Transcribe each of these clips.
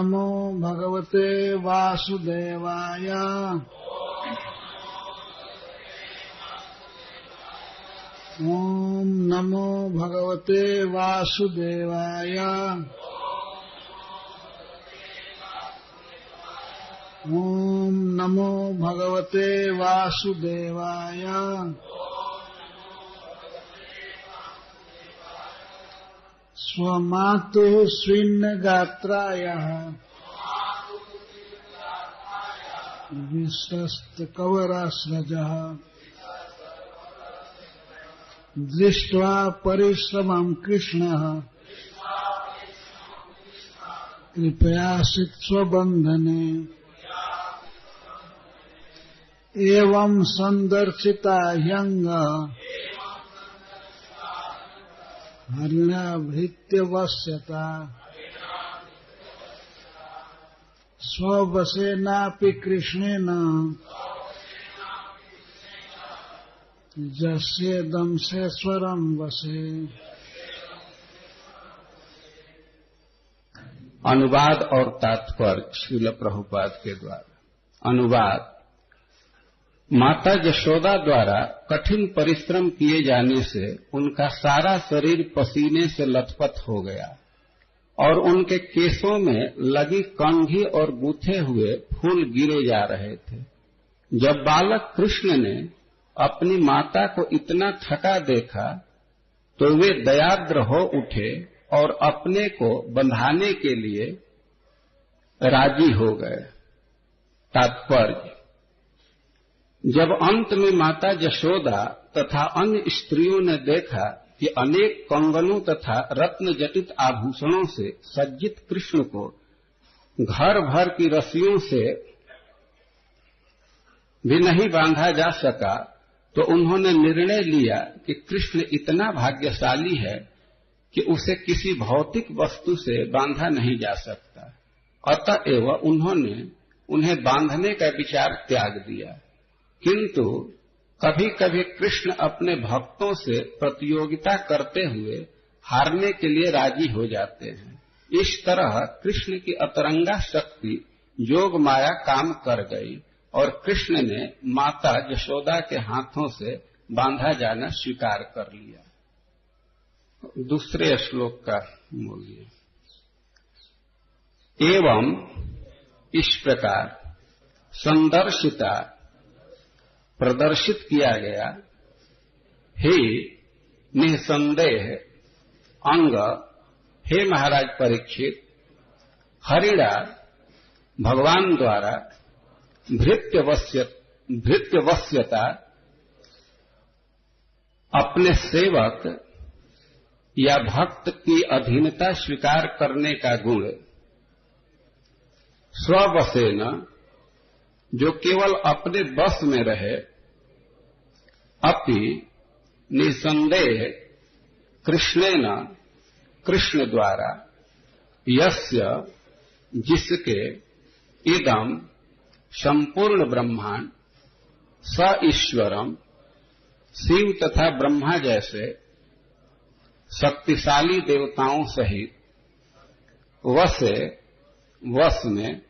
नमो भगवते वासुदेवाय। ओम नमो भगवते वासुदेवाय। ओम नमो भगवते वासुदेवाय। स्वमातुः स्विन्नगात्रायः विश्वस्तकवरास्रजः दृष्ट्वा परिश्रमं कृष्णः कृपयासित स्वबन्धने। एवं संदर्शिता ह्यंग हरिणाभृत्यवस्यता स्ववशेनापि कृष्णेन जस्येदंसेश्वरं वसे। अनुवाद और तात्पर्य श्रील प्रभुपाद के द्वारा। अनुवाद। माता यशोदा द्वारा कठिन परिश्रम किए जाने से उनका सारा शरीर पसीने से लथपथ हो गया और उनके केसों में लगी कंघी और गूथे हुए फूल गिरे जा रहे थे। जब बालक कृष्ण ने अपनी माता को इतना थका देखा तो वे दयाद्र हो उठे और अपने को बंधाने के लिए राजी हो गए। तात्पर्य। जब अंत में माता यशोदा तथा अन्य स्त्रियों ने देखा कि अनेक कंगनों तथा रत्न जटित आभूषणों से सज्जित कृष्ण को घर भर की रस्सियों से भी नहीं बांधा जा सका तो उन्होंने निर्णय लिया कि कृष्ण इतना भाग्यशाली है कि उसे किसी भौतिक वस्तु से बांधा नहीं जा सकता। अतएव उन्होंने उन्हें बांधने का विचार त्याग दिया। किंतु कभी कभी कृष्ण अपने भक्तों से प्रतियोगिता करते हुए हारने के लिए राजी हो जाते हैं। इस तरह कृष्ण की अतरंगा शक्ति योग माया काम कर गई और कृष्ण ने माता यशोदा के हाथों से बांधा जाना स्वीकार कर लिया। दूसरे श्लोक का मूल्य। एवं इस प्रकार संदर्शिता प्रदर्शित किया गया हे निसंदेह अंग, हे महाराज परीक्षित, हरिणा भगवान द्वारा भृत्यवश्यता अपने सेवक या भक्त की अधीनता स्वीकार करने का गुण, स्ववशेन जो केवल अपने बस में रहे, अपि निसंदेह कृष्णेन कृष्ण द्वारा, यस्य जिसके इदम संपूर्ण ब्रह्मांड स ईश्वरम शिव तथा ब्रह्मा जैसे शक्तिशाली देवताओं सहित वश में।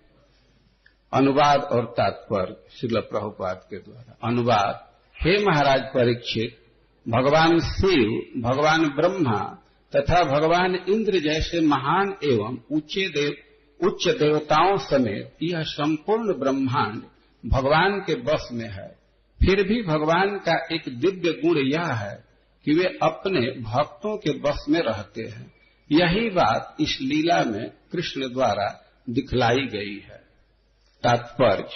अनुवाद और तात्पर्य श्रील प्रभुपाद के द्वारा। अनुवाद। हे महाराज परीक्षित, भगवान शिव, भगवान ब्रह्मा तथा भगवान इंद्र जैसे महान एवं उच्च देवताओं समेत यह संपूर्ण ब्रह्मांड भगवान के बस में है। फिर भी भगवान का एक दिव्य गुण यह है कि वे अपने भक्तों के बस में रहते हैं। यही बात इस लीला में कृष्ण द्वारा दिखलाई गई है। तात्पर्य।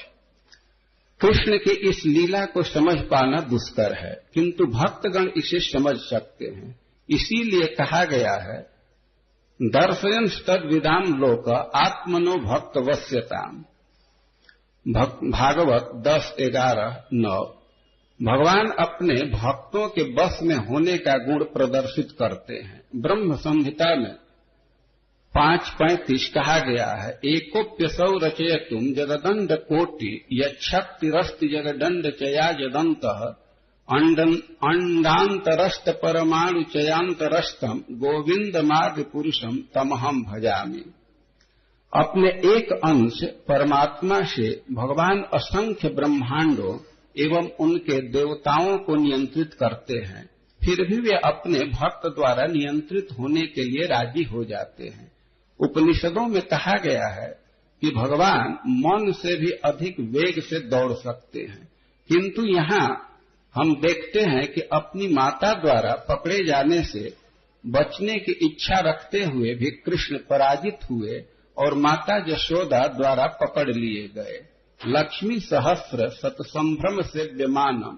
कृष्ण की इस लीला को समझ पाना दुष्कर है, किंतु भक्तगण इसे समझ सकते हैं। इसीलिए कहा गया है दर्शयन् तद्विदाम लोक आत्मनो भक्तवश्यताम। भागवत 10:11-9। भगवान अपने भक्तों के बस में होने का गुण प्रदर्शित करते हैं। ब्रह्म संहिता में 5:35 कहा गया है एकोप्यसौ रचयतुम जगदंड कोटि यच्छक्तिरस्ति जगदंड चया जदंतः अंडांतरस्त परमाणु चयांतरस्तम गोविंद मार्ग पुरुषम तमहम भजामि। अपने एक अंश परमात्मा से भगवान असंख्य ब्रह्मांडों एवं उनके देवताओं को नियंत्रित करते हैं, फिर भी वे अपने भक्त द्वारा नियंत्रित होने के लिए राजी हो जाते हैं। उपनिषदों में कहा गया है कि भगवान मन से भी अधिक वेग से दौड़ सकते हैं, किंतु यहाँ हम देखते हैं कि अपनी माता द्वारा पकड़े जाने से बचने की इच्छा रखते हुए भी कृष्ण पराजित हुए और माता यशोदा द्वारा पकड़ लिए गए। लक्ष्मी सहस्र सतसंभ्रम से विमानम,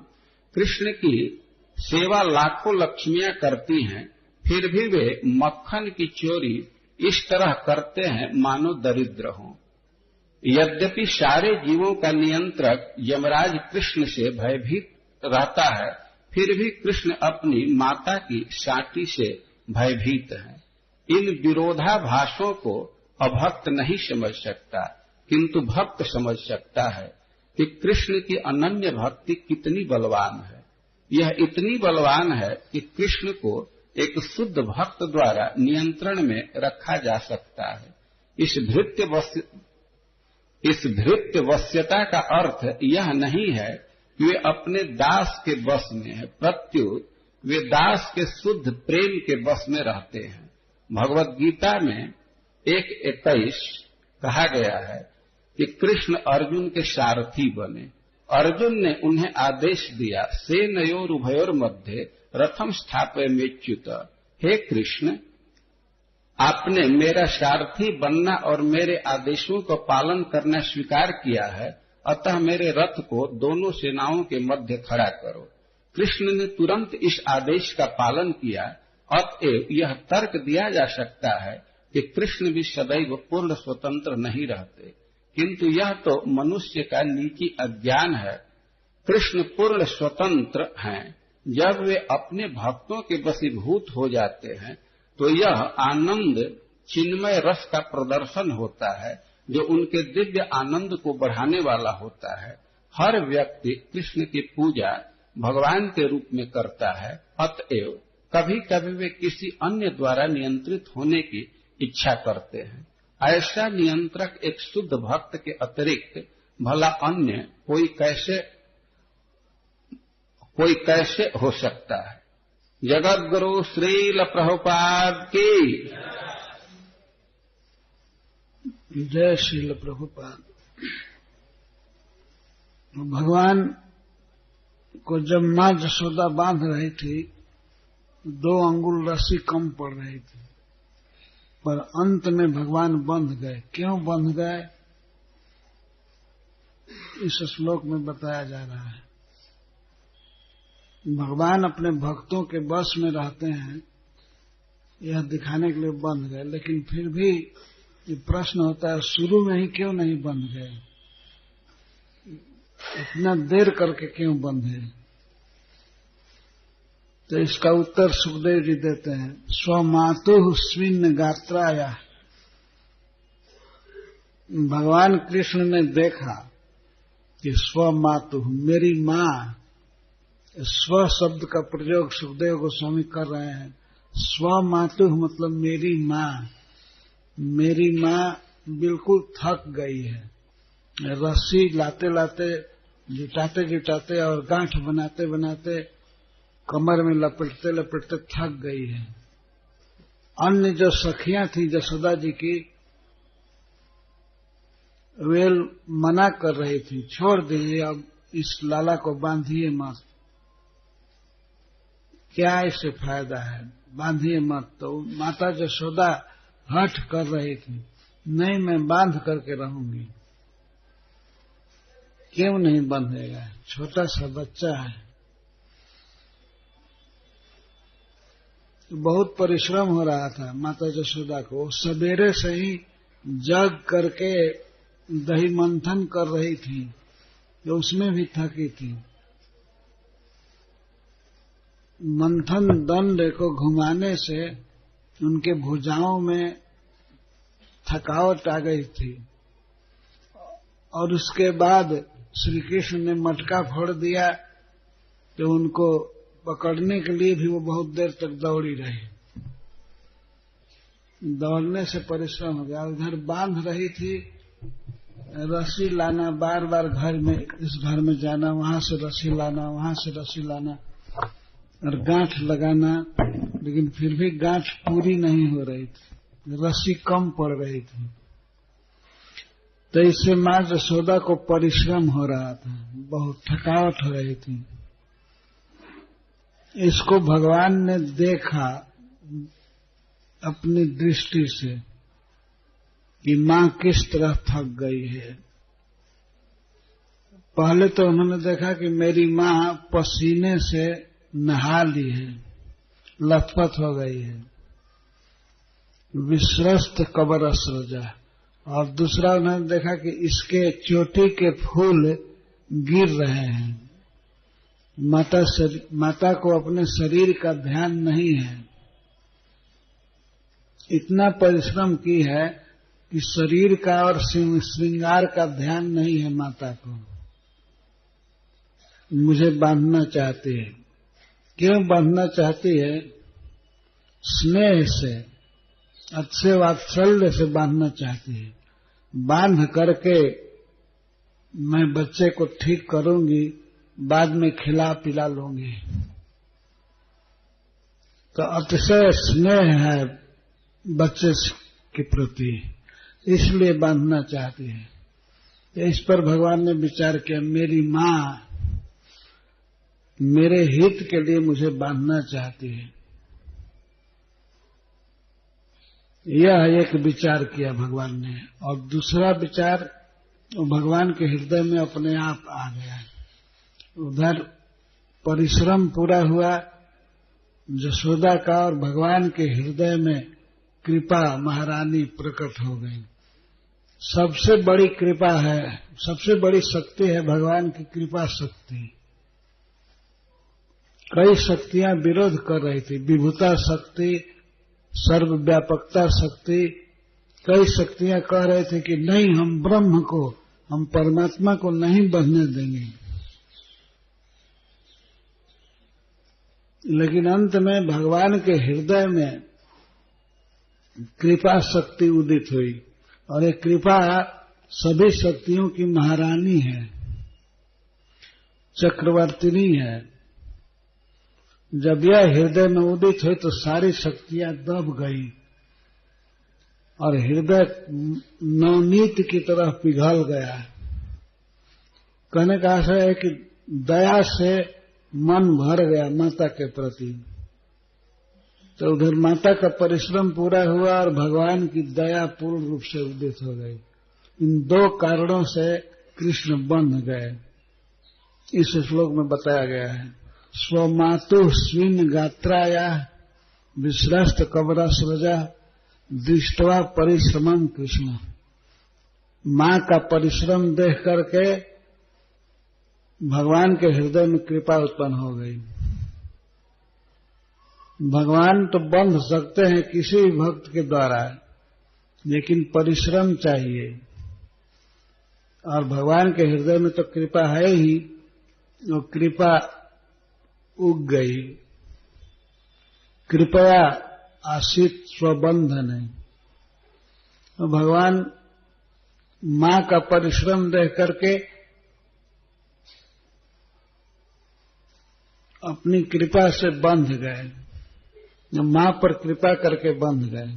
कृष्ण की सेवा लाखों लक्ष्मियां करती हैं, फिर भी वे मक्खन की चोरी इस तरह करते हैं मानो दरिद्र हों। यद्यपि सारे जीवों का नियंत्रक यमराज कृष्ण से भयभीत रहता है, फिर भी कृष्ण अपनी माता की साटी से भयभीत है। इन विरोधाभासों को अभक्त नहीं समझ सकता, किंतु भक्त समझ सकता है कि कृष्ण की अनन्य भक्ति कितनी बलवान है। यह इतनी बलवान है कि कृष्ण को एक शुद्ध भक्त द्वारा नियंत्रण में रखा जा सकता है। इस भृत्यवश्यता का अर्थ यह नहीं है कि वे अपने दास के वश में है, प्रत्युत वे दास के शुद्ध प्रेम के वश में रहते हैं। भगवत गीता में 1:21 कहा गया है कि कृष्ण अर्जुन के सारथी बने। अर्जुन ने उन्हें आदेश दिया, सेनयोर उभयोर मध्य रथम स्थापयमेच्युत। हे कृष्ण, आपने मेरा सारथी बनना और मेरे आदेशों का पालन करना स्वीकार किया है, अतः मेरे रथ को दोनों सेनाओं के मध्य खड़ा करो। कृष्ण ने तुरंत इस आदेश का पालन किया। अतएव यह तर्क दिया जा सकता है कि कृष्ण भी सदैव पूर्ण स्वतंत्र नहीं रहते, किंतु यह तो मनुष्य का नीची अज्ञान है। कृष्ण पूर्ण स्वतंत्र हैं। जब वे अपने भक्तों के वशीभूत हो जाते हैं तो यह आनंद चिन्मय रस का प्रदर्शन होता है, जो उनके दिव्य आनंद को बढ़ाने वाला होता है। हर व्यक्ति कृष्ण की पूजा भगवान के रूप में करता है, अतएव कभी कभी वे किसी अन्य द्वारा नियंत्रित होने की इच्छा करते हैं। ऐसा नियंत्रक एक शुद्ध भक्त के अतिरिक्त भला अन्य कोई कैसे हो सकता है। जगत गुरु श्रील प्रभुपाद की जय। श्रील प्रभुपाद। भगवान को जब मां यशोदा बांध रही थी, 2 अंगुल रस्सी कम पड़ रही थी, पर अंत में भगवान बंध गए। क्यों बंध गए, इस श्लोक में बताया जा रहा है। भगवान अपने भक्तों के वश में रहते हैं, यह दिखाने के लिए बंध गए। लेकिन फिर भी ये प्रश्न होता है, शुरू में ही क्यों नहीं बंध गए, इतना देर करके क्यों बंधे। तो इसका उत्तर सुखदेव जी देते हैं, स्वमातुः स्विन्न गात्राया। भगवान कृष्ण ने देखा कि स्वमातुः, मेरी मां, स्व शब्द का प्रयोग सुखदेव गोस्वामी कर रहे हैं। स्वमातुः मतलब मेरी मां। मेरी मां बिल्कुल थक गई है, रस्सी लाते लाते, जुटाते जुटाते और गांठ बनाते बनाते, कमर में लपेटते लपेटते थक गई है। अन्य जो सखियां थी यशोदा जी की, वे मना कर रही थी, छोड़ दीजिए, अब इस लाला को बांधिए मत, क्या इससे फायदा है, बांधिए मत। तो माता यशोदा हठ कर रही थी, नहीं मैं बांध करके रहूंगी। क्यों नहीं बंधेगा, छोटा सा बच्चा है। बहुत परिश्रम हो रहा था माता यशोदा को। सवेरे से ही जग करके दही मंथन कर रही थी, तो उसमें भी थकी थी। मंथन दंड को घुमाने से उनके भुजाओं में थकावट आ गई थी, और उसके बाद श्री कृष्ण ने मटका फोड़ दिया, तो उनको पकड़ने के लिए भी वो बहुत देर तक दौड़ी रही। दौड़ने से परिश्रम हो गया। उधर बांध रही थी, रस्सी लाना, बार बार घर में, इस घर में जाना, वहां से रस्सी लाना, वहां से रस्सी लाना और गांठ लगाना, लेकिन फिर भी गांठ पूरी नहीं हो रही थी, रस्सी कम पड़ रही थी। तो इससे मां यशोदा को परिश्रम हो रहा था, बहुत थकावट हो रही थी। इसको भगवान ने देखा अपनी दृष्टि से कि मां किस तरह थक गई है। पहले तो उन्होंने देखा कि मेरी मां पसीने से नहा ली है, लथपथ हो गई है, विश्रस्त कबर असरजा। और दूसरा उन्होंने देखा कि इसके चोटी के फूल गिर रहे हैं, माता को अपने शरीर का ध्यान नहीं है। इतना परिश्रम की है कि शरीर का और श्रृंगार का ध्यान नहीं है माता को। मुझे बांधना चाहती है। क्यों बांधना चाहती है? स्नेह से, अच्छे वात्सल्य से बांधना चाहती है। बांध करके मैं बच्चे को ठीक करूंगी, बाद में खिला पिला लूंगी। तो अतिशय स्नेह है बच्चे के प्रति, इसलिए बांधना चाहती है। इस पर भगवान ने विचार किया, मेरी मां मेरे हित के लिए मुझे बांधना चाहती है। यह एक विचार किया भगवान ने। और दूसरा विचार भगवान के हृदय में अपने आप आ गया। उधर परिश्रम पूरा हुआ यशोदा का, और भगवान के हृदय में कृपा महारानी प्रकट हो गई। सबसे बड़ी कृपा है, सबसे बड़ी शक्ति है भगवान की कृपा शक्ति। कई शक्तियां विरोध कर रही थी, विभुता शक्ति, सर्वव्यापकता शक्ति। कई शक्तियां कह रहे थे कि नहीं, हम ब्रह्म को, हम परमात्मा को नहीं बंधने देंगे। लेकिन अंत में भगवान के हृदय में कृपा शक्ति उदित हुई, और ये कृपा सभी शक्तियों की महारानी है, चक्रवर्तिनी है। जब यह हृदय में उदित हुई तो सारी शक्तियां दब गई और हृदय नवनीत की तरह पिघल गया। कहने का आशय है कि दया से मन भर गया माता के प्रति। तो उधर माता का परिश्रम पूरा हुआ और भगवान की दया पूर्ण रूप से उदित हो गई। इन दो कारणों से कृष्ण बंध गए, इस श्लोक में बताया गया है। स्वमातु स्विन गात्राया विश्रस्त कबरा स्रजा दृष्टवा परिश्रमम कृष्ण। मां का परिश्रम देख करके भगवान के हृदय में कृपा उत्पन्न हो गई। भगवान तो बंध सकते हैं किसी भी भक्त के द्वारा, लेकिन परिश्रम चाहिए। और भगवान के हृदय में तो कृपा है ही, वो कृपा उग गई। कृपया आशित स्वबंधन है। तो भगवान मां का परिश्रम देख करके अपनी कृपा से बंध गए, मां पर कृपा करके बंध गए।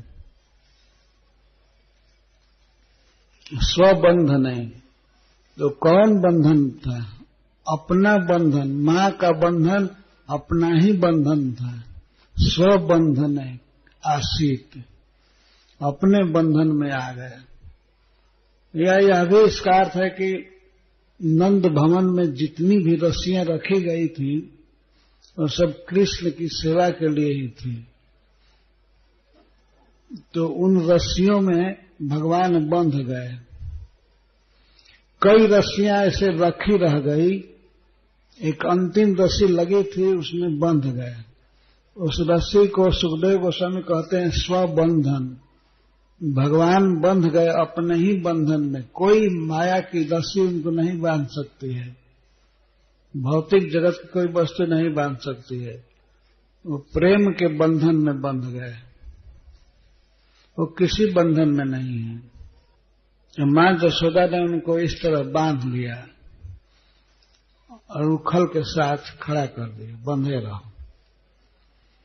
स्वबंधन है। तो कौन बंधन था? अपना बंधन, मां का बंधन अपना ही बंधन था। स्वबंधन है, आशित, अपने बंधन में आ गए। यह भी इसका अर्थ है कि नंद भवन में जितनी भी रस्सियां रखी गई थी वो सब कृष्ण की सेवा के लिए ही थी। तो उन रस्सियों में भगवान बंध गए। कई रस्सियां ऐसे रखी रह गई, एक अंतिम रस्सी लगी थी, उसमें बंध गए। उस रस्सी को सुखदेव गोस्वामी कहते हैं स्वबंधन। भगवान बंध गए अपने ही बंधन में। कोई माया की रस्सी उनको नहीं बांध सकती है, भौतिक जगत की कोई वस्तु नहीं बांध सकती है। वो प्रेम के बंधन में बंध गए। वो किसी बंधन में नहीं है। तो मां यशोदा ने उनको इस तरह बांध लिया और उखल के साथ खड़ा कर दिया, बंधे रहो।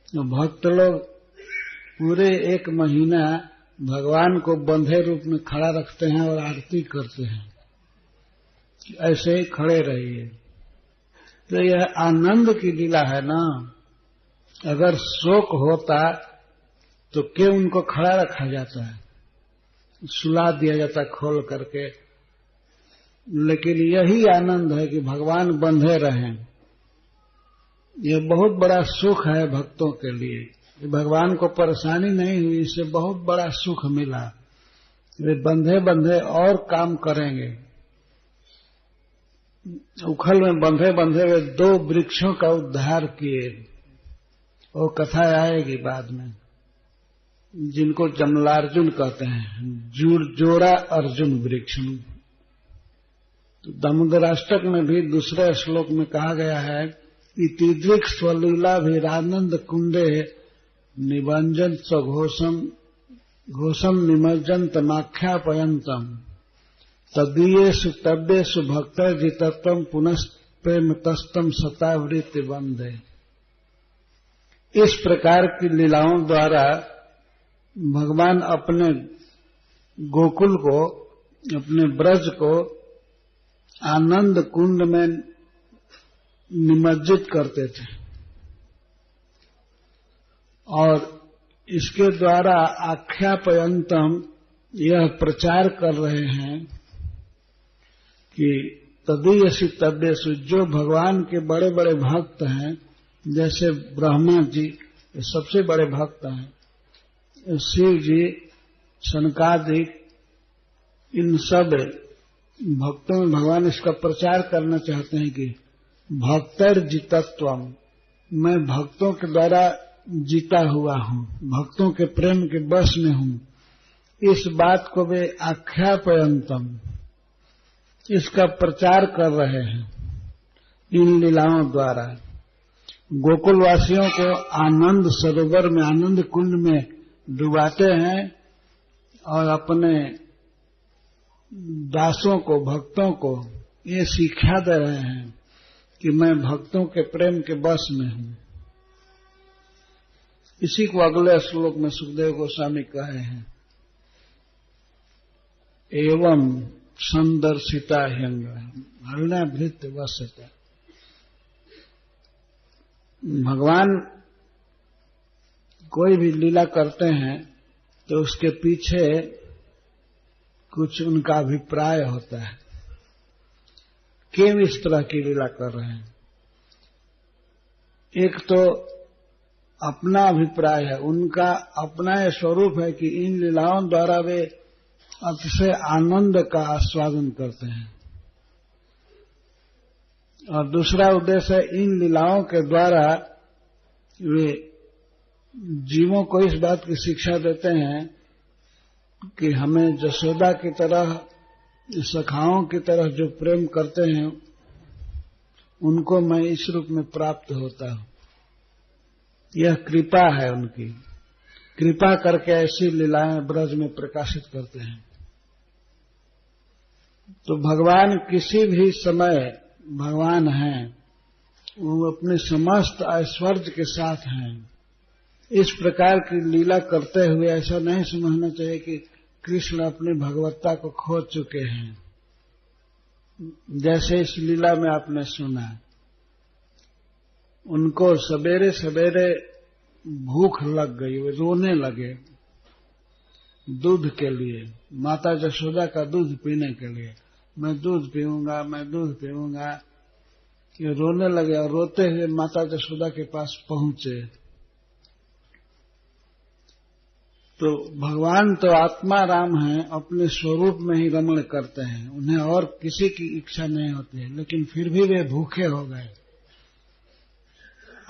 तो भक्त लोग पूरे 1 महीना भगवान को बंधे रूप में खड़ा रखते हैं और आरती करते हैं, ऐसे ही खड़े रहिए। तो यह आनंद की लीला है ना। अगर शोक होता तो क्यों उनको खड़ा रखा जाता है, सुला दिया जाता खोल करके। लेकिन यही आनंद है कि भगवान बंधे रहें। यह बहुत बड़ा सुख है भक्तों के लिए। भगवान को परेशानी नहीं हुई, इससे बहुत बड़ा सुख मिला। वे बंधे बंधे और काम करेंगे। उखल में बंधे बंधे वे 2 वृक्षों का उद्धार किए। वो कथा आएगी बाद में, जिनको जमलार्जुन कहते हैं, जोड़ा अर्जुन वृक्ष। तो दामोदराष्टक में भी दूसरे श्लोक में कहा गया है, इतिदृक् स्वलीला भीरानंद कुंडे निबंजन घोषम निमज्जन तमाख्यापयंतम तदीयेषु तद्येषु भक्तर्जितत्वं पुनस्प्रेम तस्तम सतावृत्ति बंधे। इस प्रकार की लीलाओं द्वारा भगवान अपने गोकुल को, अपने ब्रज को आनंद कुंड में निमज्जित करते थे और इसके द्वारा आख्यापयंतम यह प्रचार कर रहे हैं कि तदीयसि तद्येषु, जो भगवान के बड़े बड़े भक्त हैं, जैसे ब्रह्मा जी सबसे बड़े भक्त हैं, शिव जी, सनकादिक, इन सब भक्तों में भगवान इसका प्रचार करना चाहते हैं कि भक्तर्जितत्वम, मैं भक्तों के द्वारा जीता हुआ हूं, भक्तों के प्रेम के वश में हूं। इस बात को वे आख्यापयंतम, इसका प्रचार कर रहे हैं इन लीलाओं द्वारा। गोकुलवासियों को आनंद सरोवर में, आनंद कुंड में डुबाते हैं और अपने दासों को, भक्तों को ये शिक्षा दे रहे हैं कि मैं भक्तों के प्रेम के वश में हूं। इसी को अगले श्लोक में सुखदेव गोस्वामी कहे हैं, एवं संदर्शिता ह्यंग हरिणाभृत वसता। भगवान कोई भी लीला करते हैं तो उसके पीछे कुछ उनका अभिप्राय होता है, क्यों इस तरह की लीला कर रहे हैं। एक तो अपना अभिप्राय है, उनका अपना यह स्वरूप है कि इन लीलाओं द्वारा वे अतिशय आनंद का आस्वादन करते हैं। और दूसरा उद्देश्य है, इन लीलाओं के द्वारा वे जीवों को इस बात की शिक्षा देते हैं कि हमें यशोदा की तरह, सखाओं की तरह जो प्रेम करते हैं उनको मैं इस रूप में प्राप्त होता हूं। यह कृपा है उनकी, कृपा करके ऐसी लीलाएं ब्रज में प्रकाशित करते हैं। तो भगवान किसी भी समय भगवान हैं, वो अपने समस्त ऐश्वर्य के साथ हैं। इस प्रकार की लीला करते हुए ऐसा नहीं समझना चाहिए कि कृष्ण अपनी भगवत्ता को खो चुके हैं। जैसे इस लीला में आपने सुना, उनको सवेरे सवेरे भूख लग गई, वे रोने लगे दूध के लिए, माता यशोदा का दूध पीने के लिए। मैं दूध पीऊंगा, मैं दूध पीऊंगा, ये रोने लगे और रोते हुए माता यशोदा के पास पहुंचे। तो भगवान तो आत्मा राम हैं, अपने स्वरूप में ही रमण करते हैं, उन्हें और किसी की इच्छा नहीं होती है, लेकिन फिर भी वे भूखे हो गए।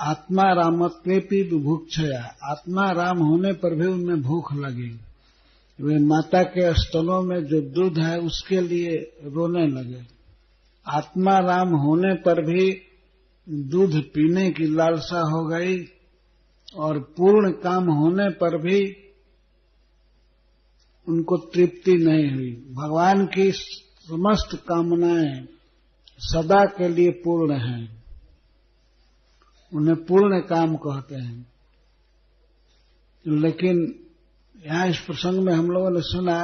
आत्मा रामत्वेपि बुभुक्षया, आत्मा राम होने पर भी उनमें भूख लगी। वे माता के स्तनों में जो दूध है उसके लिए रोने लगे। आत्मा राम होने पर भी दूध पीने की लालसा हो गई और पूर्ण काम होने पर भी उनको तृप्ति नहीं हुई। भगवान की समस्त कामनाएं सदा के लिए पूर्ण हैं, उन्हें पूर्ण काम कहते हैं। लेकिन यहाँ इस प्रसंग में हम लोगों ने सुना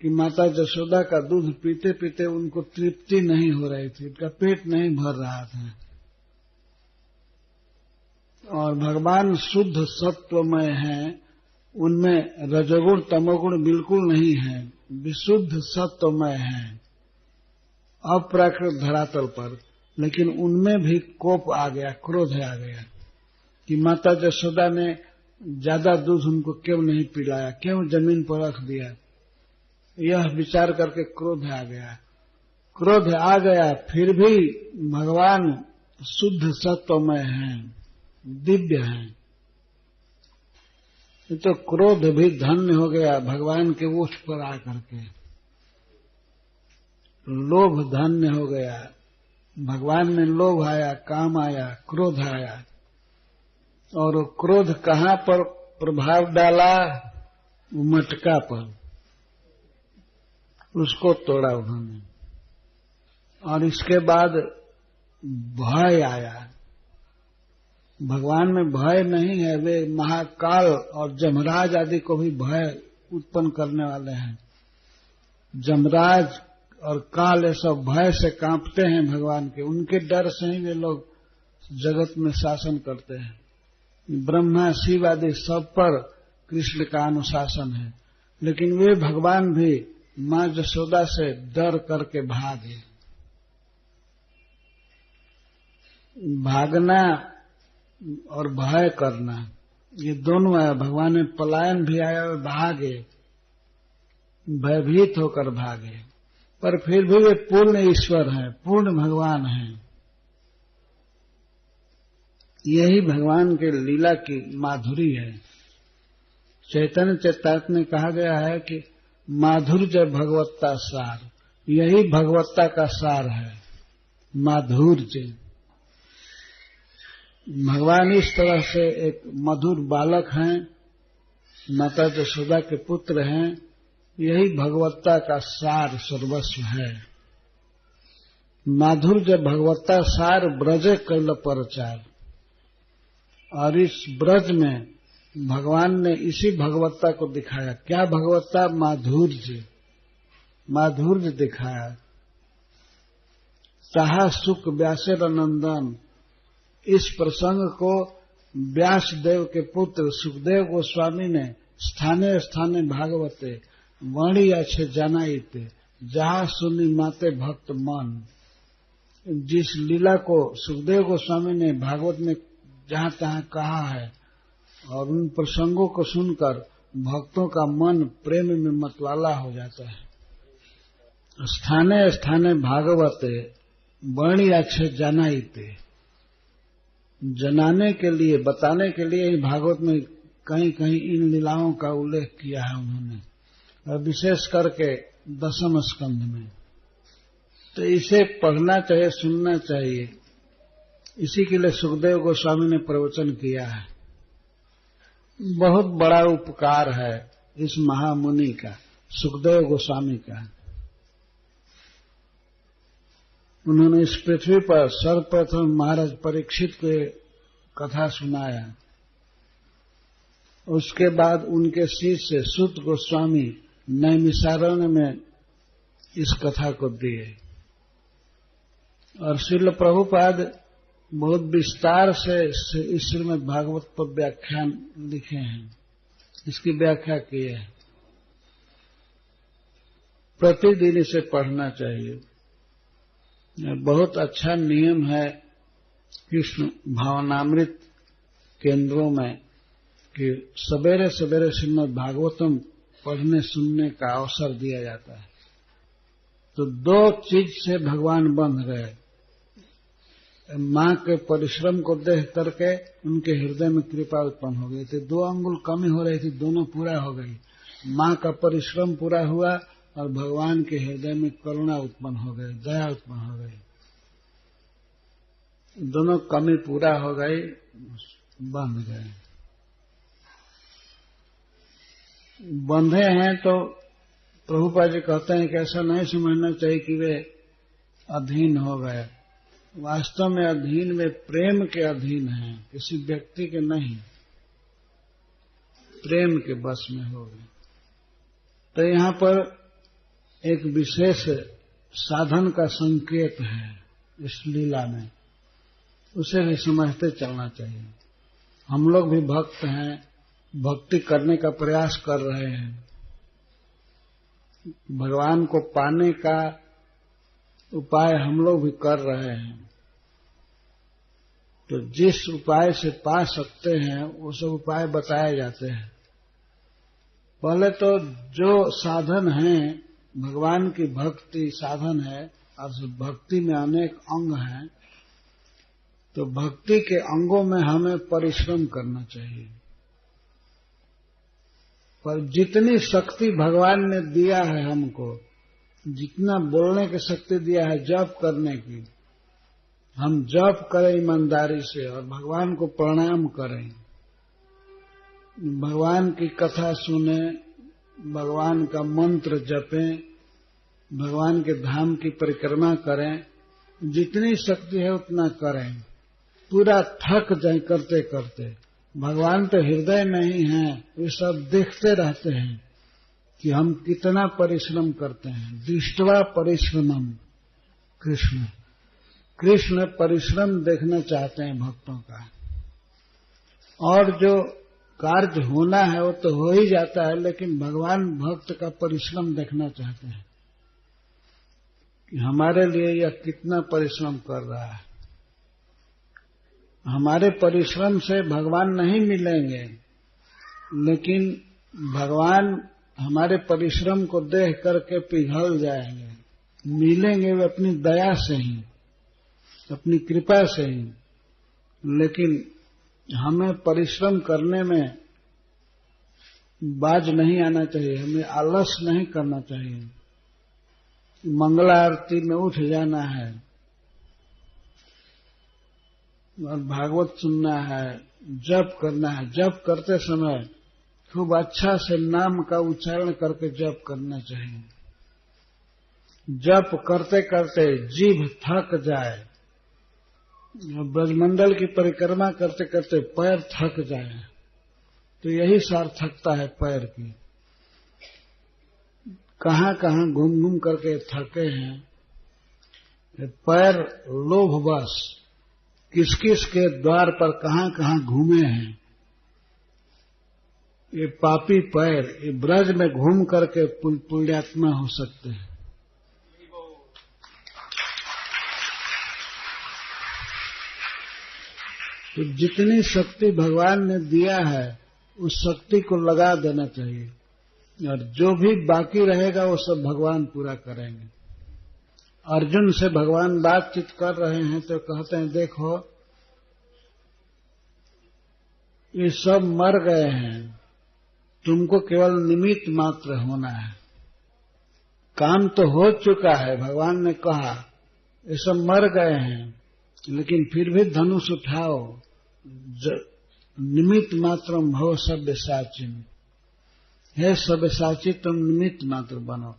कि माता जशोदा का दूध पीते पीते उनको तृप्ति नहीं हो रही थी, उनका पेट नहीं भर रहा था। और भगवान शुद्ध सत्वमय हैं, उनमें रजोगुण तमोगुण बिल्कुल नहीं है, विशुद्ध सत्वमय हैं, अप्राकृत धरातल पर। लेकिन उनमें भी कोप आ गया, क्रोध आ गया कि माता जशोदा ने ज्यादा दूध उनको क्यों नहीं पिलाया, क्यों जमीन पर रख दिया। यह विचार करके क्रोध आ गया। क्रोध आ गया, फिर भी भगवान शुद्ध सत्वमय हैं, दिव्य हैं। तो क्रोध भी धन्य हो गया भगवान के ओठ पर आकर के। लोभ धन्य हो गया, भगवान में लोभ आया, काम आया, क्रोध आया। और क्रोध कहाँ पर प्रभाव डाला? मटका पर, उसको तोड़ा उन्होंने। और इसके बाद भय आया। भगवान में भय नहीं है, वे महाकाल और जमराज आदि को भी भय उत्पन्न करने वाले हैं। जमराज और काल ये सब भय से कांपते हैं भगवान के, उनके डर से ही वे लोग जगत में शासन करते हैं। ब्रह्मा शिव आदि सब पर कृष्ण का अनुशासन है, लेकिन वे भगवान भी मां जशोदा से डर करके भागे। भागना और भय करना ये दोनों आया। भगवान में पलायन भी आया और भागे, भयभीत होकर भागे। पर फिर भी वे पूर्ण ईश्वर हैं, पूर्ण भगवान हैं। यही भगवान के लीला की माधुरी है। चैतन्य चैतामृत में कहा गया है कि माधुर्य भगवत्ता सार, यही भगवत्ता का सार है, माधुर्य। भगवान इस तरह से एक मधुर बालक हैं, माता जशोदा के पुत्र हैं। यही भगवत्ता का सार सर्वस्व है। माधुर्य भगवत्ता सार ब्रजे कैल परचार। और इस ब्रज में भगवान ने इसी भगवत्ता को दिखाया। क्या भगवत्ता? माधुर्य, माधुर्य दिखाया। चाहा सुख व्यासेर नंदन, इस प्रसंग को व्यास देव के पुत्र सुखदेव गोस्वामी ने स्थाने स्थाने भागवते वाणी अच्छे जानाइते जहाँ सुनी माते भक्त मन, जिस लीला को सुखदेव गोस्वामी ने भागवत में जहाँ तहाँ कहा है, और उन प्रसंगों को सुनकर भक्तों का मन प्रेम में मतवाला हो जाता है। स्थाने स्थाने भागवते वाणी अच्छे जानाइते, जनाने के लिए, बताने के लिए ही भागवत में कहीं कहीं इन लीलाओं का उल्लेख किया है उन्होंने, और विशेष करके दशम स्कंध में। तो इसे पढ़ना चाहिए, सुनना चाहिए। इसी के लिए सुखदेव गोस्वामी ने प्रवचन किया है। बहुत बड़ा उपकार है इस महामुनि का, सुखदेव गोस्वामी का। उन्होंने इस पृथ्वी पर सर्वप्रथम महाराज परीक्षित को कथा सुनाया। उसके बाद उनके शिष्य सूत गोस्वामी नैमिषारण्य में इस कथा को दिए। और श्रील प्रभुपाद बहुत विस्तार से इस श्रीमद् भागवत पर व्याख्यान लिखे हैं, इसकी व्याख्या की है। प्रतिदिन इसे पढ़ना चाहिए। बहुत अच्छा नियम है कृष्ण भावनामृत केंद्रों में कि सवेरे सवेरे श्रीमद् भागवतम पढ़ने सुनने का अवसर दिया जाता है। तो दो चीज से भगवान बंध गए। मां के परिश्रम को देख करके उनके हृदय में कृपा उत्पन्न हो गई थी। 2 अंगुल कमी हो रही थी, दोनों पूरा हो गई। मां का परिश्रम पूरा हुआ और भगवान के हृदय में करुणा उत्पन्न हो गई, दया उत्पन्न हो गई। दोनों कमी पूरा हो गई, बंध गए। बंधे हैं तो प्रभुपाद जी कहते हैं कि ऐसा नहीं समझना चाहिए कि वे अधीन हो गए। वास्तव में अधीन वे प्रेम के अधीन हैं, किसी व्यक्ति के नहीं, प्रेम के बस में हो गए। तो यहाँ पर एक विशेष साधन का संकेत है इस लीला में, उसे भी समझते चलना चाहिए। हम लोग भी भक्त हैं, भक्ति करने का प्रयास कर रहे हैं, भगवान को पाने का उपाय हम लोग भी कर रहे हैं। तो जिस उपाय से पा सकते हैं वो सब उपाय बताए जाते हैं। पहले तो जो साधन है, भगवान की भक्ति साधन है, और भक्ति में अनेक अंग हैं, तो भक्ति के अंगों में हमें परिश्रम करना चाहिए। पर जितनी शक्ति भगवान ने दिया है हमको, जितना बोलने की शक्ति दिया है जप करने की, हम जप करें ईमानदारी से और भगवान को प्रणाम करें, भगवान की कथा सुने, भगवान का मंत्र जपें, भगवान के धाम की परिक्रमा करें, जितनी शक्ति है उतना करें। पूरा थक जाए करते करते। भगवान तो हृदय में ही हैं, वे सब देखते रहते हैं कि हम कितना परिश्रम करते हैं। दृष्ट्वा परिश्रमम कृष्ण, कृष्ण परिश्रम देखना चाहते हैं भक्तों का। और जो कार्य होना है वो तो हो ही जाता है, लेकिन भगवान भक्त का परिश्रम देखना चाहते हैं कि हमारे लिए यह कितना परिश्रम कर रहा है। हमारे परिश्रम से भगवान नहीं मिलेंगे, लेकिन भगवान हमारे परिश्रम को देख करके पिघल जाएंगे। मिलेंगे वे अपनी दया से ही, अपनी कृपा से ही। लेकिन हमें परिश्रम करने में बाज नहीं आना चाहिए, हमें आलस नहीं करना चाहिए। मंगला आरती में उठ जाना है और भागवत सुनना है, जप करना है। जप करते समय खूब अच्छा से नाम का उच्चारण करके जप करना चाहिए। जप करते करते जीभ थक जाए, ब्रजमंडल की परिक्रमा करते करते पैर थक जाए, तो यही सार्थकता है पैर की। कहाँ कहाँ घूम घूम करके थके हैं पैर, लोभवश किस किस के द्वार पर कहाँ कहाँ घूमे हैं। ये पापी पैर ये ब्रज में घूम करके पुण्यात्मा हो सकते हैं। तो जितनी शक्ति भगवान ने दिया है उस शक्ति को लगा देना चाहिए, और जो भी बाकी रहेगा वो सब भगवान पूरा करेंगे। अर्जुन से भगवान बातचीत कर रहे हैं तो कहते हैं, देखो ये सब मर गए हैं, तुमको केवल निमित्त मात्र होना है। काम तो हो चुका है, भगवान ने कहा ये सब मर गए हैं, लेकिन फिर भी धनुष उठाओ, निमित्त मात्र भव सब्यसाची। हे सब्यसाची, तुम निमित्त मात्र बनो।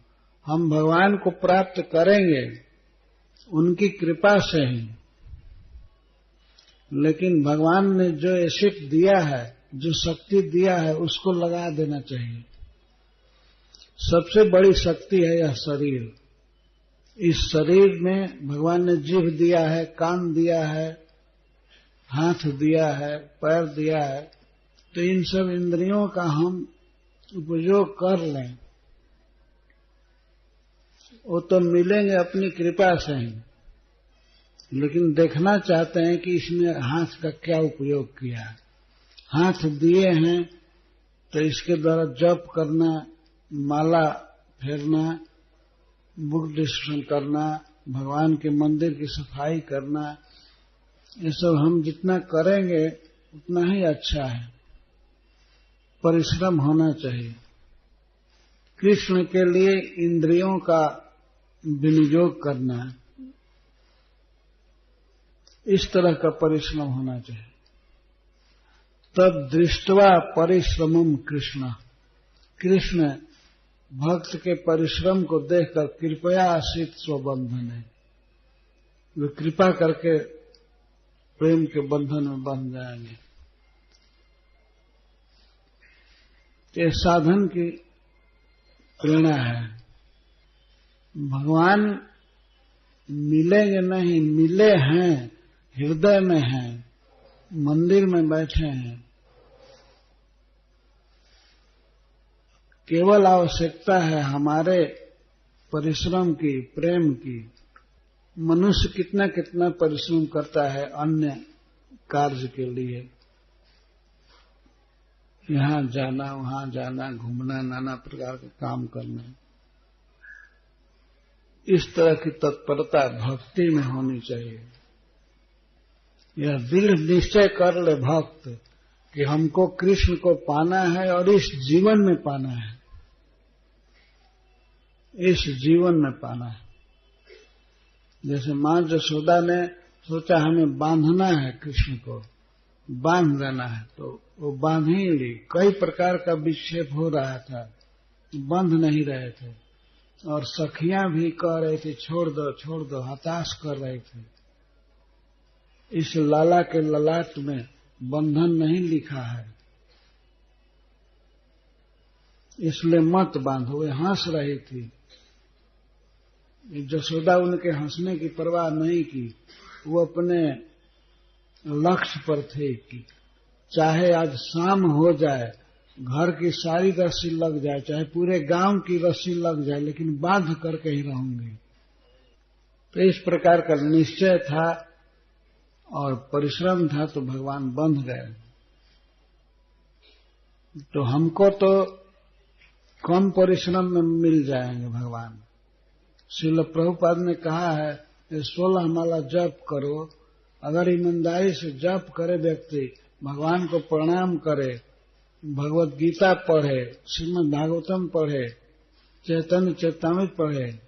हम भगवान को प्राप्त करेंगे उनकी कृपा से ही, लेकिन भगवान ने जो ऐसिट दिया है, जो शक्ति दिया है, उसको लगा देना चाहिए। सबसे बड़ी शक्ति है यह शरीर। इस शरीर में भगवान ने जीभ दिया है, कान दिया है, हाथ दिया है, पैर दिया है, तो इन सब इंद्रियों का हम उपयोग कर लें, वो तो मिलेंगे अपनी कृपा से ही। लेकिन देखना चाहते हैं कि इसमें हाथ का क्या उपयोग किया। हाथ दिए हैं तो इसके द्वारा जप करना, माला फेरना, बुक डिस्ट्रीब्यूशन करना, भगवान के मंदिर की सफाई करना, ये सब हम जितना करेंगे उतना ही अच्छा है। परिश्रम होना चाहिए। कृष्ण के लिए इंद्रियों का विनियोग करना, इस तरह का परिश्रम होना चाहिए। तब दृष्ट्वा परिश्रमम कृष्ण, कृष्ण भक्त के परिश्रम को देखकर कृपया आश्रित स्वबंधन है, वे कृपा करके प्रेम के बंधन में बंध जाएंगे। ये साधन की प्रेरणा है। भगवान मिलेंगे नहीं, मिले हैं, हृदय में हैं, मंदिर में बैठे हैं। केवल आवश्यकता है हमारे परिश्रम की, प्रेम की। मनुष्य कितना कितना परिश्रम करता है अन्य कार्य के लिए, यहां जाना, वहां जाना, घूमना, नाना प्रकार के काम करना। इस तरह की तत्परता भक्ति में होनी चाहिए। यह दृढ़ निश्चय कर ले भक्त कि हमको कृष्ण को पाना है और इस जीवन में पाना है, इस जीवन में पाना है। जैसे मां यशोदा ने सोचा हमें बांधना है, कृष्ण को बांध देना है, तो वो बांध ही ली। कई प्रकार का विक्षेप हो रहा था, बंध नहीं रहे थे, और सखियां भी कह रही थी छोड़ दो छोड़ दो, हताश कर रहे थे। इस लाला के ललाट में बंधन नहीं लिखा है, इसलिए मत बांधो। वे हंस रही थी, यशोदा उनके हंसने की परवाह नहीं की, वो अपने लक्ष्य पर थे कि चाहे आज शाम हो जाए, घर की सारी रस्सी लग जाए, चाहे पूरे गांव की रस्सी लग जाए, लेकिन बांध करके ही रहूंगी। तो इस प्रकार का निश्चय था और परिश्रम था, तो भगवान बंध गए। तो हमको तो कम परिश्रम में मिल जाएंगे भगवान। श्रील प्रभुपाद ने कहा है 16 माला जप करो। अगर ईमानदारी से जप करे व्यक्ति, भगवान को प्रणाम करे, भगवत गीता पढ़े, श्रीमद् भागवतम पढ़े, चैतन्य चेतामृत पढ़े,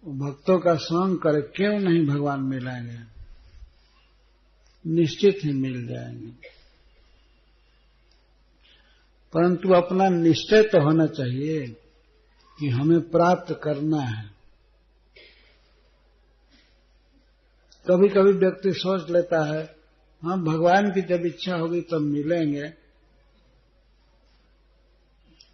भक्तों का संग करे, क्यों नहीं भगवान मिलेंगे, निश्चित ही मिल जाएंगे। परंतु अपना निश्चय तो होना चाहिए कि हमें प्राप्त करना है। कभी कभी व्यक्ति सोच लेता है हाँ भगवान की जब इच्छा होगी तब मिलेंगे।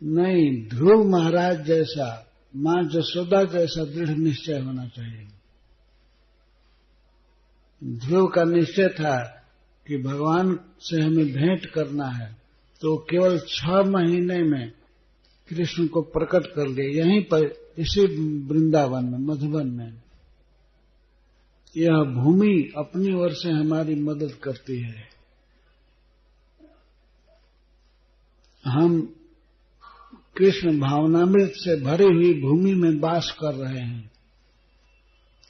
नहीं, ध्रुव महाराज जैसा, मां यशोदा जैसा दृढ़ निश्चय होना चाहिए। ध्रुव का निश्चय था कि भगवान से हमें भेंट करना है, तो केवल 6 महीने में कृष्ण को प्रकट कर लिया, यहीं पर इसी वृंदावन में, मधुबन में। यह भूमि अपनी ओर से हमारी मदद करती है। हम कृष्ण भावनामृत से भरी हुई भूमि में वास कर रहे हैं।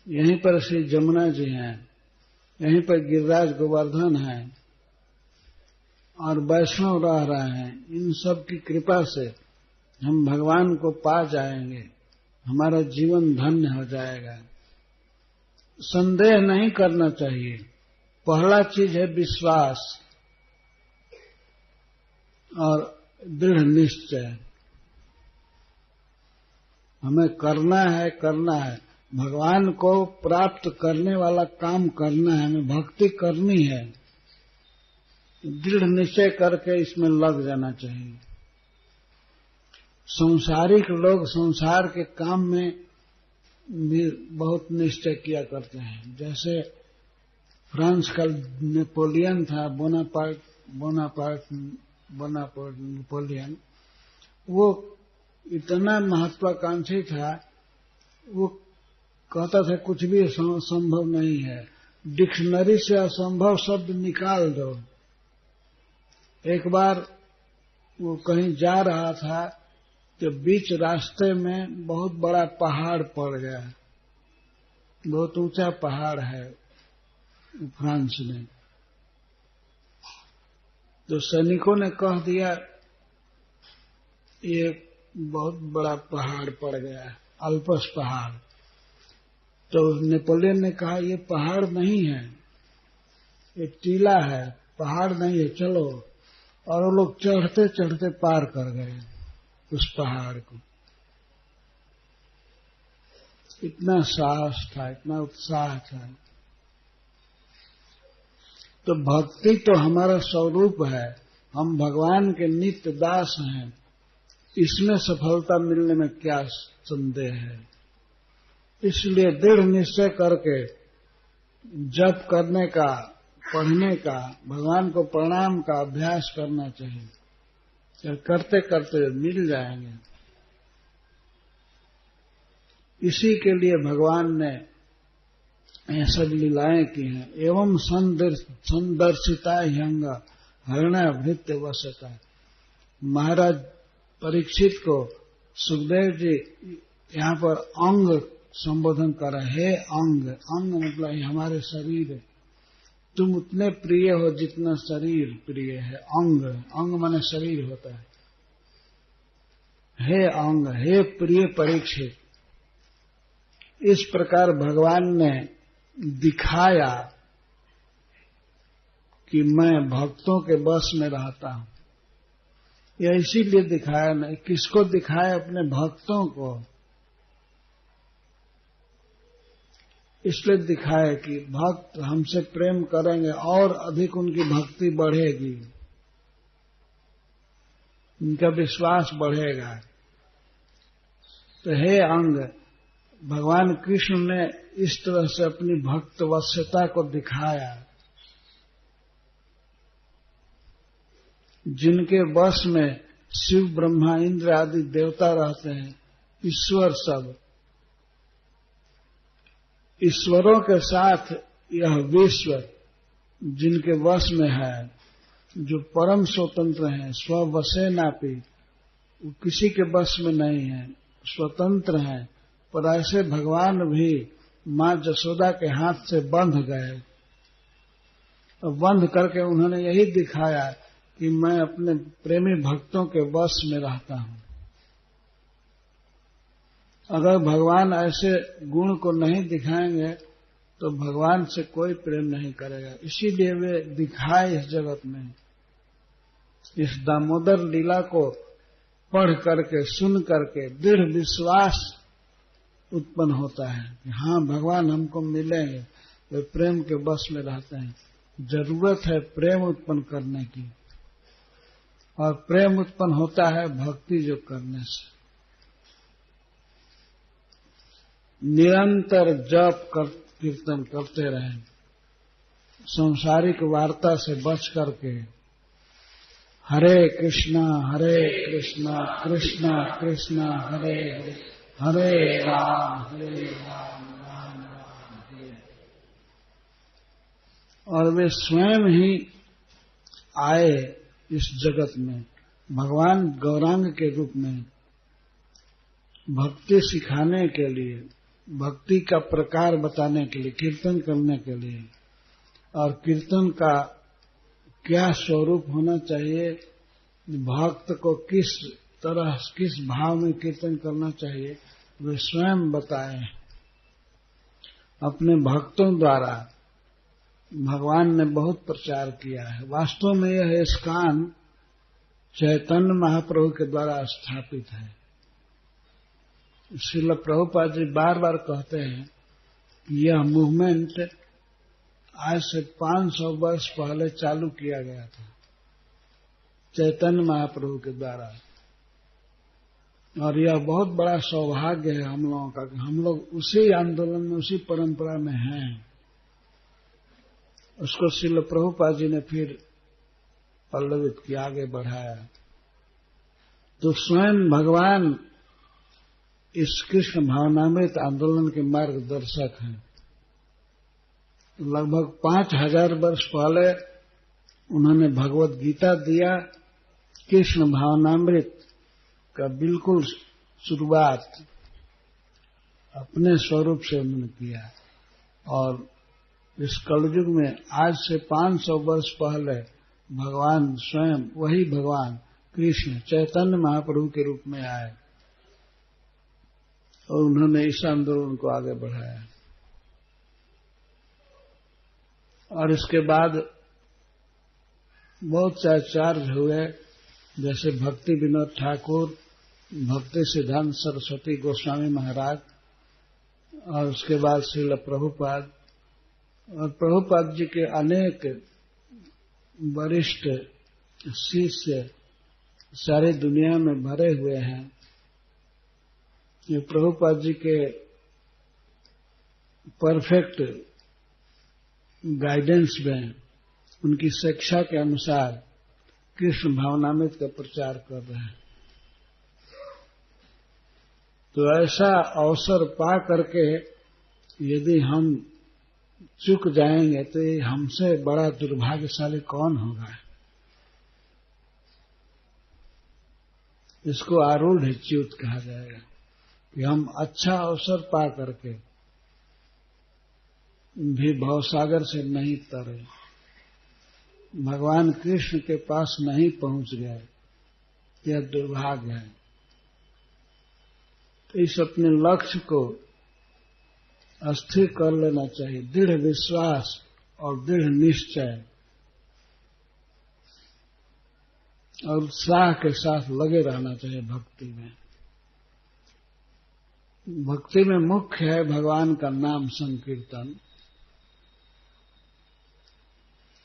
यहीं पर श्री जमुना जी हैं, यहीं पर गिरिराज गोवर्धन है और वैष्णव रह रहे हैं। इन सब की कृपा से हम भगवान को पा जाएंगे, हमारा जीवन धन्य हो जाएगा। संदेह नहीं करना चाहिए। पहला चीज है विश्वास और दृढ़ निश्चय। हमें करना है, करना है, भगवान को प्राप्त करने वाला काम करना है, हमें भक्ति करनी है। दृढ़ निश्चय करके इसमें लग जाना चाहिए। सांसारिक लोग संसार के काम में भी बहुत निश्चय किया करते हैं। जैसे फ्रांस का नेपोलियन था, बोनापार्ट नेपोलियन, वो इतना महत्वाकांक्षी था, वो कहता था कुछ भी संभव नहीं है, डिक्शनरी से असंभव शब्द निकाल दो। एक बार वो कहीं जा रहा था तो बीच रास्ते में बहुत बड़ा पहाड़ पड़ गया, बहुत ऊंचा पहाड़ है फ्रांस में। तो सैनिकों ने कह दिया ये बहुत बड़ा पहाड़ पड़ गया है, अल्पस पहाड़। तो नेपोलियन ने कहा ये पहाड़ नहीं है, ये टीला है, पहाड़ नहीं है, चलो। और वो लोग चढ़ते चढ़ते पार कर गए उस पहाड़ को। इतना साहस था, इतना उत्साह था। तो भक्ति तो हमारा स्वरूप है, हम भगवान के नित्य दास हैं, इसमें सफलता मिलने में क्या संदेह है। इसलिए दृढ़ निश्चय करके जप करने का, पढ़ने का, भगवान को प्रणाम का अभ्यास करना चाहिए। करते करते मिल जाएंगे। इसी के लिए भगवान ने ये सब लीलाएं की हैं। एवं संदर्शिता ह्यंग हरिणा भृत्य वसता। महाराज परीक्षित को सुखदेव जी यहाँ पर अंग संबोधन कर रहे। हे अंग, अंग मतलब हमारे शरीर, तुम उतने प्रिय हो जितना शरीर प्रिय है। अंग, अंग माने शरीर होता है। हे अंग, हे प्रिय परीक्षित, इस प्रकार भगवान ने दिखाया कि मैं भक्तों के बस में रहता हूं। यह इसीलिए दिखाया नहीं, किसको दिखाया? अपने भक्तों को। इसलिए दिखाया कि भक्त हमसे प्रेम करेंगे और अधिक उनकी भक्ति बढ़ेगी, उनका विश्वास बढ़ेगा। तो हे अंग, भगवान कृष्ण ने इस तरह से अपनी भक्त वत्सता को दिखाया। जिनके वश में शिव, ब्रह्मा, इंद्र आदि देवता रहते हैं, ईश्वर सब, ईश्वरों के साथ यह विश्व जिनके वश में है, जो परम स्वतंत्र हैं, स्ववशे नापी, वो किसी के वश में नहीं है, स्वतंत्र हैं। पर ऐसे भगवान भी मां जसोदा के हाथ से बंध गए। और बंध करके उन्होंने यही दिखाया कि मैं अपने प्रेमी भक्तों के वश में रहता हूं। अगर भगवान ऐसे गुण को नहीं दिखाएंगे तो भगवान से कोई प्रेम नहीं करेगा। इसीलिए वे दिखाए इस जगत में। इस दामोदर लीला को पढ़ करके, सुन करके दृढ़ विश्वास उत्पन्न होता है कि हाँ, भगवान हमको मिलेंगे। वे प्रेम के वश में रहते हैं। जरूरत है प्रेम उत्पन्न करने की, और प्रेम उत्पन्न होता है भक्ति जो करने से। निरंतर जप कर, कीर्तन करते रहें, सांसारिक वार्ता से बच करके हरे कृष्णा कृष्णा कृष्णा हरे हरे, हरे राम राम राम हरे। और वे स्वयं ही आए इस जगत में, भगवान गौरांग के रूप में, भक्ति सिखाने के लिए, भक्ति का प्रकार बताने के लिए, कीर्तन करने के लिए। और कीर्तन का क्या स्वरूप होना चाहिए, भक्त को किस तरह, किस भाव में कीर्तन करना चाहिए, वे स्वयं बताए। अपने भक्तों द्वारा भगवान ने बहुत प्रचार किया है। वास्तव में यह इस्कॉन चैतन्य महाप्रभु के द्वारा स्थापित है। श्रील प्रभुपाद जी बार बार कहते हैं कि यह मूवमेंट आज से 500 वर्ष पहले चालू किया गया था चैतन्य महाप्रभु के द्वारा। और यह बहुत बड़ा सौभाग्य है हम लोगों का कि हम लोग उसी आंदोलन में, उसी परंपरा में हैं। उसको श्रील प्रभुपाद जी ने फिर पल्लवित किया, आगे बढ़ाया। तो स्वयं भगवान इस कृष्ण भावनामृत आंदोलन के मार्गदर्शक हैं। लगभग 5000 वर्ष पहले उन्होंने भगवत गीता दिया। कृष्ण भावनामृत का बिल्कुल शुरुआत अपने स्वरूप से उन्होंने किया। और इस कलयुग में आज से 500 वर्ष पहले भगवान स्वयं, वही भगवान कृष्ण चैतन्य महाप्रभु के रूप में आए और उन्होंने इस आंदोलन को आगे बढ़ाया। और इसके बाद बहुत से आचार्य हुए, जैसे भक्ति विनोद ठाकुर, भक्ति सिद्धांत सरस्वती गोस्वामी महाराज, और उसके बाद श्रील प्रभुपाद और प्रभुपाद जी के अनेक वरिष्ठ शिष्य सारी दुनिया में भरे हुए हैं। ये प्रभुपाद जी के परफेक्ट गाइडेंस में उनकी शिक्षा के अनुसार कृष्ण भावनामृत का प्रचार कर रहे हैं। तो ऐसा अवसर पा करके यदि हम चूक जाएंगे तो ये हमसे बड़ा दुर्भाग्यशाली कौन होगा। इसको आरूढ़ च्युत कहा जाएगा कि हम अच्छा अवसर पा करके भी भवसागर से नहीं तरे, भगवान कृष्ण के पास नहीं पहुंच गए, यह दुर्भाग्य है। तो इस अपने लक्ष्य को स्थिर कर लेना चाहिए, दृढ़ विश्वास और दृढ़ निश्चय और उत्साह के साथ लगे रहना चाहिए भक्ति में। भक्ति में मुख्य है भगवान का नाम संकीर्तन।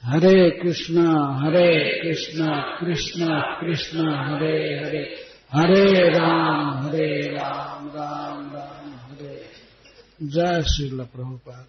हरे कृष्णा कृष्ण कृष्ण हरे हरे, हरे राम राम राम हरे। जय श्रील प्रभुपाद।